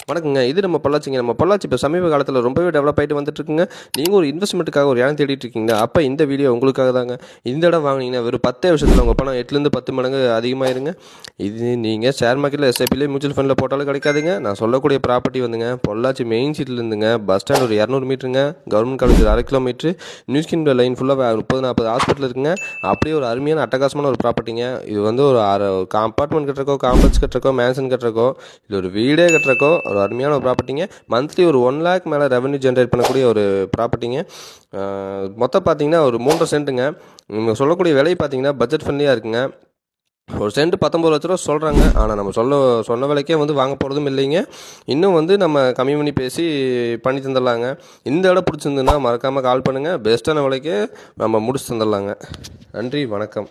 வணக்கங்க. இது நம்ம பொள்ளாச்சிங்க. நம்ம பொள்ளாச்சி இப்போ சமீப காலத்தில் ரொம்பவே டெவலப் ஆகிட்டு வந்துட்டுருக்குங்க. நீங்கள் ஒரு இன்வெஸ்ட்மெண்ட்டுக்காக ஒரு இடம் தேடிட்டு இருக்கீங்க. அப்போ இந்த வீடியோ உங்களுக்காக தாங்க. இந்த இடம் வாங்கினீங்கன்னா வெறும் 10 வருஷத்தில் உங்கள் பணம் 8லேருந்து 10 மடங்கு அதிகமாயிருங்க. இது நீங்கள் ஷேர் மார்க்கெட்டில் எஸ்ஐபிலே மியூச்சுவல் ஃபண்டில் போட்டாலும் கிடைக்காதுங்க. நான் சொல்லக்கூடிய ப்ராப்பர்ட்டி வந்துங்க பொள்ளாச்சி மெயின் சீட்லேருந்துங்க பஸ் ஸ்டாண்ட் ஒரு 200 மீட்டருங்க. Government college 1/2 kilometre. நியூஸ்கின் லைன் ஃபுல்லாக 30-40 ஹாஸ்பிட்டல் இருக்குங்க. அப்படியே ஒரு அருமையான அட்டகாசமான ஒரு ப்ராப்பர்ட்டிங்க. இது வந்து ஒரு அப்பார்ட்மெண்ட் கட்டுறக்கோ, காம்ப்ளெக்ஸ் கட்டுறக்கோ, மேன்ஷன் கட்டுறக்கோ, இது ஒரு வீடே கட்டுறக்கோ ஒரு அருமையான ஒரு ப்ராப்பர்ட்டிங்க. மந்த்லி ஒரு 1 லேக் மேலே ரெவன்யூ ஜென்ரேட் பண்ணக்கூடிய ஒரு ப்ராப்பர்ட்டிங்க. மொத்தம் பார்த்தீங்கன்னா ஒரு 3 சென்ட்டுங்க. நீங்கள் சொல்லக்கூடிய விலை பார்த்தீங்கன்னா பட்ஜெட் ஃப்ரெண்ட்லியாக இருக்குங்க. ஒரு சென்ட் 19 லட்ச ரூபா சொல்கிறாங்க. ஆனால் நம்ம சொன்ன விலைக்கே வந்து வாங்க போகிறதும் இல்லைங்க. இன்னும் வந்து நம்ம கம்மி பண்ணி பேசி பண்ணி தந்துடலாங்க. இந்த இடம் பிடிச்சிருந்துன்னா மறக்காமல் கால் பண்ணுங்கள். பெஸ்ட்டான விலைக்கு நம்ம முடிச்சு தந்துடலாங்க. நன்றி, வணக்கம்.